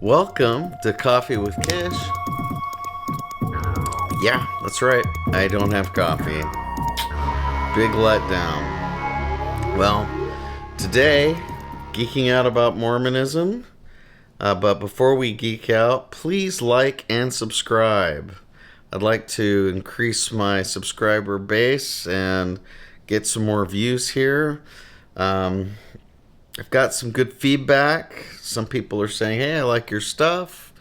Welcome to Coffee with Kish. Yeah, that's right. I don't have coffee. Big letdown. Well, today, geeking out about Mormonism. But before we geek out, please like and subscribe. I'd like to increase my subscriber base and get some more views here. I've got some good feedback. Some people are saying, hey, I like your stuff.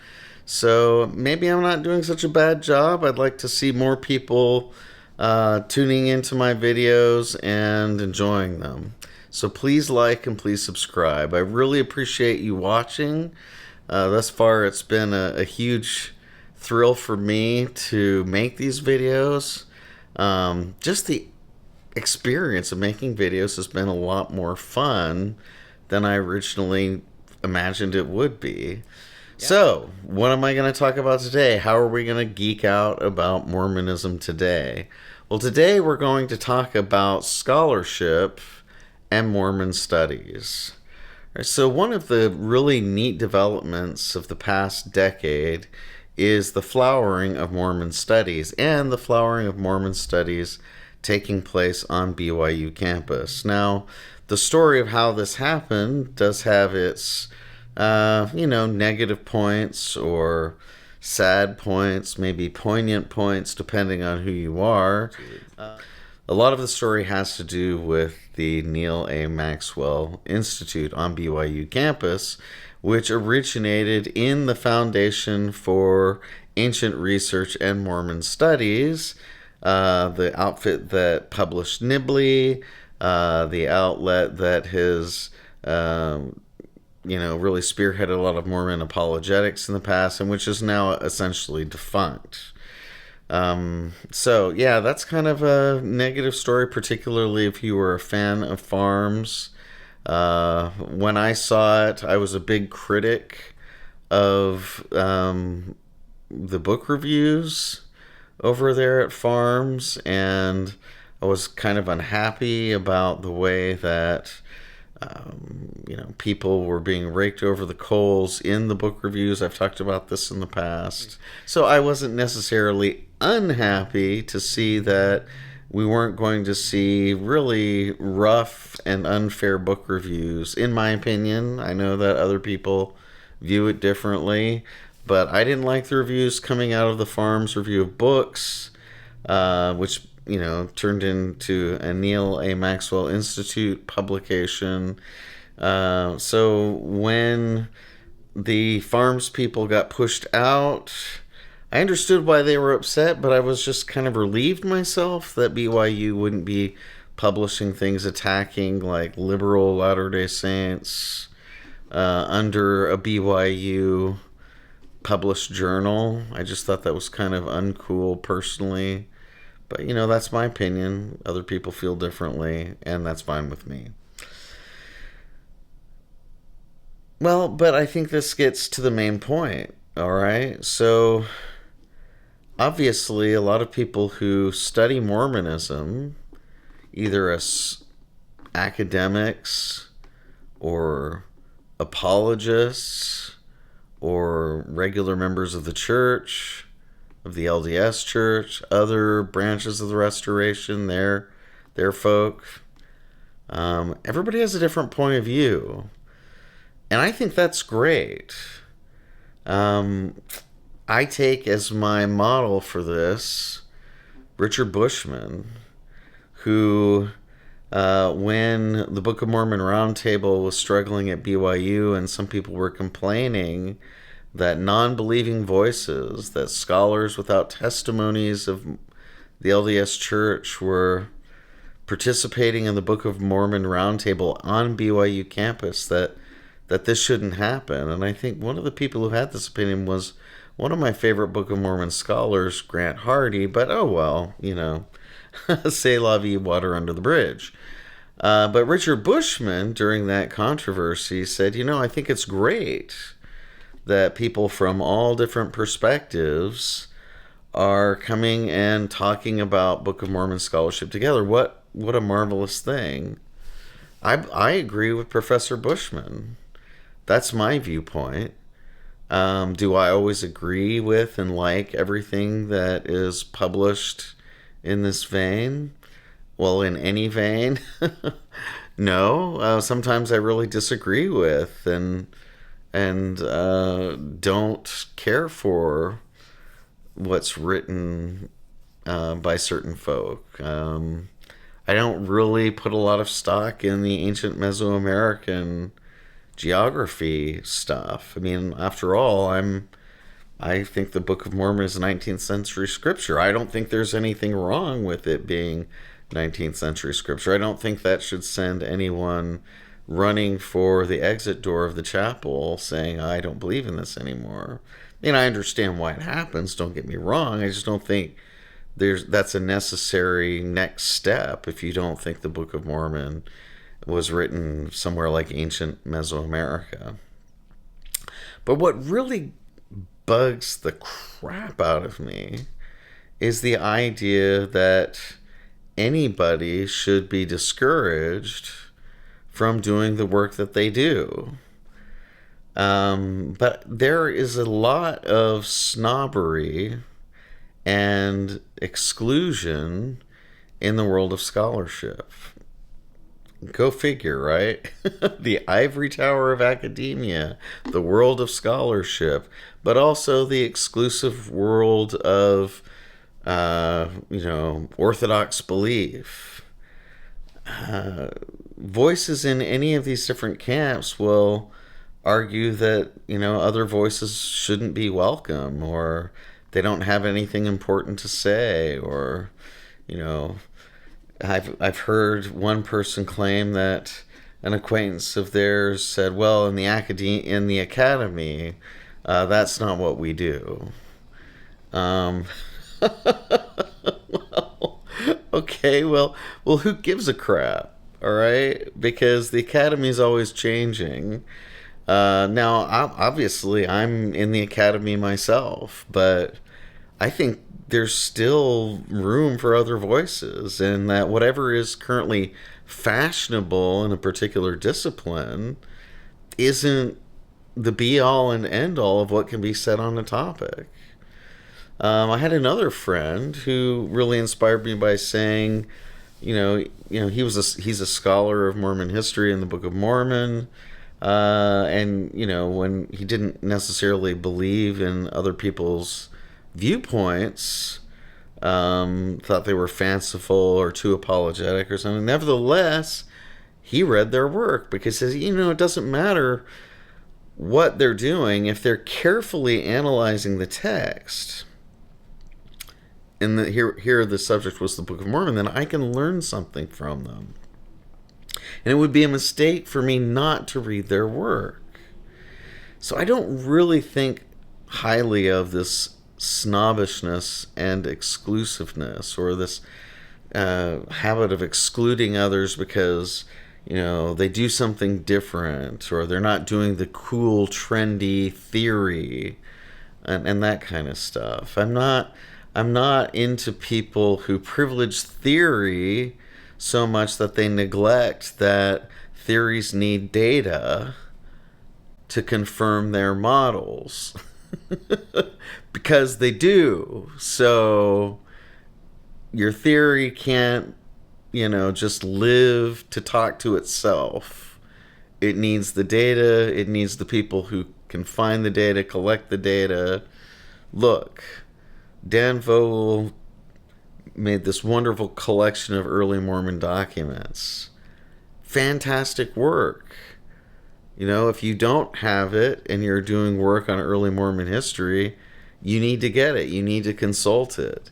So maybe I'm not doing such a bad job. I'd like to see more people tuning into my videos and enjoying them. So please like and please subscribe. I really appreciate you watching. Thus far, it's been a huge thrill for me to make these videos. Just the experience of making videos has been a lot more fun than I originally imagined it would be. Yeah. So, what am I going to talk about today? How are we going to geek out about Mormonism today? Well, today we're going to talk about scholarship and Mormon studies. So, one of the really neat developments of the past decade is the flowering of Mormon studies, and the flowering of Mormon studies taking place on BYU campus. Now, the story of how this happened does have its, negative points or sad points, maybe poignant points, depending on who you are. A lot of the story has to do with the Neil A. Maxwell Institute on BYU campus, which originated in the Foundation for Ancient Research and Mormon Studies, the outfit that published Nibley, the outlet that has, really spearheaded a lot of Mormon apologetics in the past, and which is now essentially defunct. That's kind of a negative story, particularly if you were a fan of farms. When I saw it, I was a big critic of the book reviews over there at Farms, and I was kind of unhappy about the way that people were being raked over the coals in the book reviews. I've talked about this in the past. So I wasn't necessarily unhappy to see that we weren't going to see really rough and unfair book reviews, in my opinion. I know that other people view it differently, but I didn't like the reviews coming out of the Farms review of books, which turned into a Neil A. Maxwell Institute publication. So when the Farms people got pushed out, I understood why they were upset, but I was just kind of relieved myself that BYU wouldn't be publishing things attacking like liberal Latter-day Saints under a BYU published journal. I just thought that was kind of uncool personally. But, that's my opinion. Other people feel differently, and that's fine with me. Well, but I think this gets to the main point, all right? So, obviously, a lot of people who study Mormonism, either as academics or apologists or regular members of the church, of the LDS Church, other branches of the Restoration, their folk. Everybody has a different point of view. And I think that's great. I take as my model for this Richard Bushman, who, when the Book of Mormon Roundtable was struggling at BYU and some people were complaining that non-believing voices, that scholars without testimonies of the LDS Church were participating in the Book of Mormon Roundtable on BYU campus, that this shouldn't happen. And I think one of the people who had this opinion was one of my favorite Book of Mormon scholars, Grant Hardy, but oh well, c'est la vie, water under the bridge. But Richard Bushman, during that controversy, said, I think it's great that people from all different perspectives are coming and talking about Book of Mormon scholarship together. What a marvelous thing. I agree with Professor Bushman. That's my viewpoint. Do I always agree with and like everything that is published in this vein? Well, in any vein? No. Sometimes I really disagree with and don't care for what's written by certain folk. I don't really put a lot of stock in the ancient Mesoamerican geography stuff. I mean, after all, I think the Book of Mormon is 19th century scripture. I don't think there's anything wrong with it being 19th century scripture. I don't think that should send anyone running for the exit door of the chapel saying, I don't believe in this anymore. I mean, I understand why it happens, don't get me wrong. I just don't think that's a necessary next step if you don't think the Book of Mormon was written somewhere like ancient Mesoamerica. But what really bugs the crap out of me is the idea that anybody should be discouraged from doing the work that they do. But there is a lot of snobbery and exclusion in the world of scholarship. Go figure, right? The ivory tower of academia, the world of scholarship, but also the exclusive world of, orthodox belief. Voices in any of these different camps will argue that, other voices shouldn't be welcome, or they don't have anything important to say, or, I've heard one person claim that an acquaintance of theirs said, "Well, in the academy, that's not what we do." Well, okay, well, who gives a crap? All right, because the academy is always changing. Now, obviously, I'm in the academy myself, but I think there's still room for other voices, and that whatever is currently fashionable in a particular discipline isn't the be-all and end-all of what can be said on the topic. I had another friend who really inspired me by saying, he's a scholar of Mormon history and the Book of Mormon, and when he didn't necessarily believe in other people's viewpoints, thought they were fanciful or too apologetic or something. Nevertheless, he read their work because he says, it doesn't matter what they're doing if they're carefully analyzing the text. And here the subject was the Book of Mormon, then I can learn something from them. And it would be a mistake for me not to read their work. So I don't really think highly of this snobbishness and exclusiveness, or this habit of excluding others because they do something different, or they're not doing the cool trendy theory and that kind of stuff. I'm not into people who privilege theory so much that they neglect that theories need data to confirm their models. Because they do. So your theory can't, just live to talk to itself. It needs the data. It needs the people who can find the data, collect the data. Look, Dan Vogel made this wonderful collection of early Mormon documents. Fantastic work. If you don't have it and you're doing work on early Mormon history, you need to get it. You need to consult it.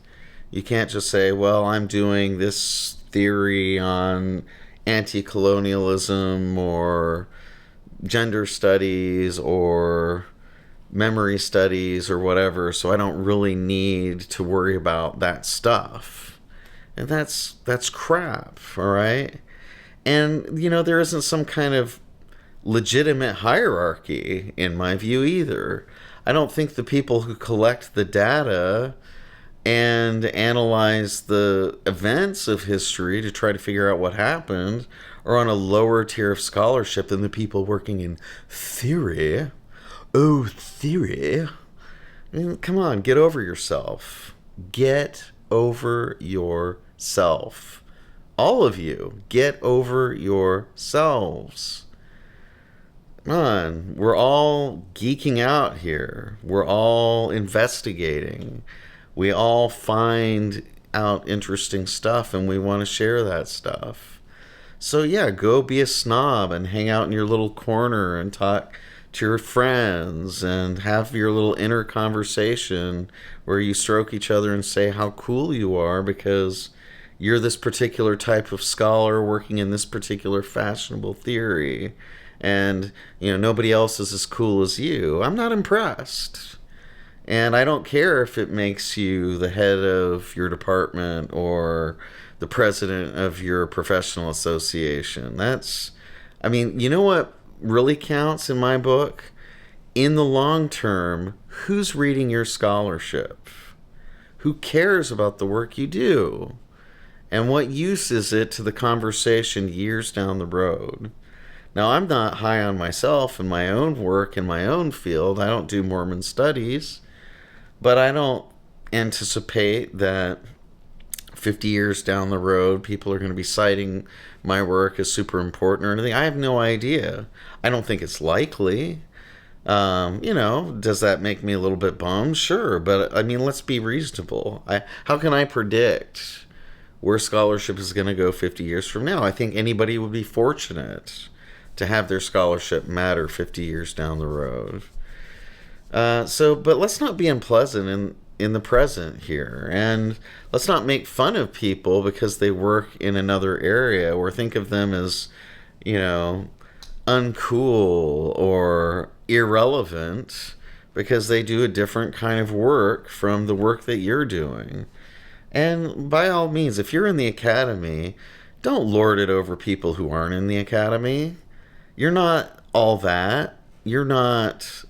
You can't just say, well, I'm doing this theory on anti-colonialism or gender studies or memory studies or whatever, so I don't really need to worry about that stuff. And that's crap, all right? And, there isn't some kind of legitimate hierarchy in my view either. I don't think the people who collect the data and analyze the events of history to try to figure out what happened are on a lower tier of scholarship than the people working in theory. Oh, theory. I mean, come on, get over yourself. Get over yourself. All of you, get over yourselves. Come on, we're all geeking out here. We're all investigating. We all find out interesting stuff and we want to share that stuff. So yeah, go be a snob and hang out in your little corner and talk to your friends and have your little inner conversation where you stroke each other and say how cool you are because you're this particular type of scholar working in this particular fashionable theory, and nobody else is as cool as you. I'm not impressed. And I don't care if it makes you the head of your department or the president of your professional association. You know what really counts in my book? In the long term, who's reading your scholarship? Who cares about the work you do? And what use is it to the conversation years down the road? Now, I'm not high on myself and my own work in my own field. I don't do Mormon studies. But I don't anticipate that 50 years down the road, people are going to be citing my work as super important or anything. I have no idea. I don't think it's likely. Does that make me a little bit bummed? Sure. But, let's be reasonable. How can I predict where scholarship is going to go 50 years from now? I think anybody would be fortunate to have their scholarship matter 50 years down the road. But let's not be unpleasant in the present here. And let's not make fun of people because they work in another area or think of them as, uncool or irrelevant because they do a different kind of work from the work that you're doing. And by all means, if you're in the academy, don't lord it over people who aren't in the academy. You're not all that. You're not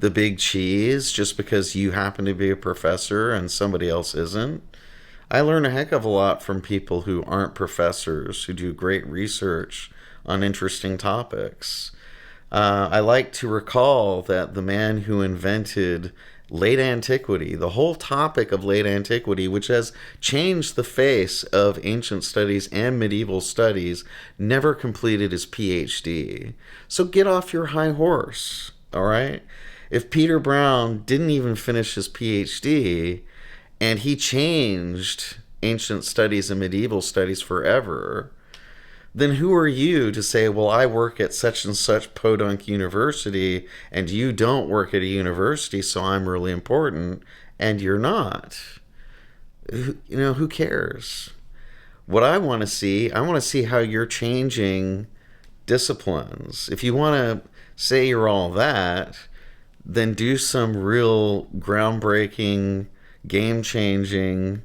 the big cheese just because you happen to be a professor and somebody else isn't. I learn a heck of a lot from people who aren't professors, who do great research on interesting topics. I like to recall that the man who invented late antiquity, the whole topic of late antiquity, which has changed the face of ancient studies and medieval studies, never completed his PhD. So get off your high horse, all right? If Peter Brown didn't even finish his PhD and he changed ancient studies and medieval studies forever, then who are you to say, well, I work at such and such podunk university and you don't work at a university, so I'm really important, and you're not? Who cares? What I want to see how you're changing disciplines. If you want to say you're all that, then do some real groundbreaking, game-changing,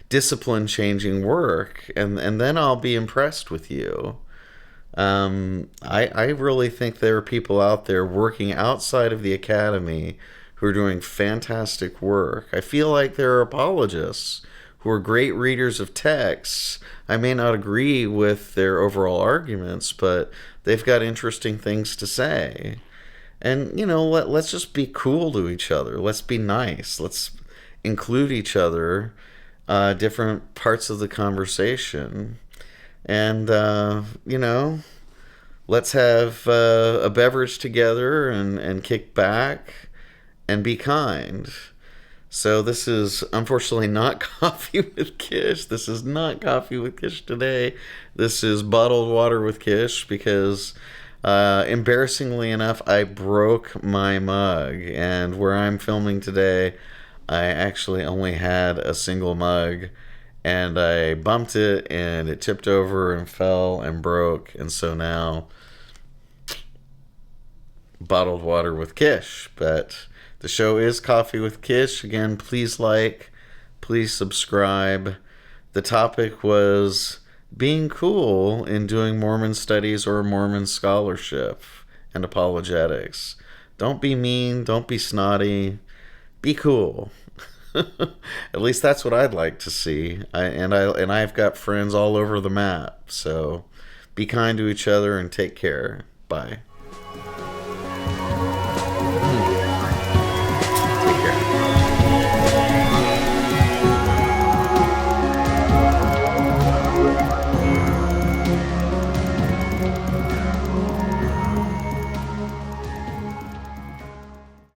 discipline-changing work, and then I'll be impressed with you. I really think there are people out there working outside of the academy who are doing fantastic work. I feel like there are apologists who are great readers of texts. I may not agree with their overall arguments, but they've got interesting things to say. And, let's just be cool to each other. Let's be nice. Let's include each other, different parts of the conversation. And, let's have a beverage together and kick back and be kind. So this is unfortunately not Coffee with Kish. This is not Coffee with Kish today. This is bottled water with Kish because... embarrassingly enough, I broke my mug, and where I'm filming today, I actually only had a single mug, and I bumped it, and it tipped over and fell and broke, and so now, bottled water with Kish. But the show is Coffee with Kish. Again, please like, please subscribe. The topic was being cool in doing Mormon studies or Mormon scholarship and apologetics. Don't be mean, don't be snotty, be cool. At least that's what I'd like to see. I've got friends all over the map, so be kind to each other and take care. Bye.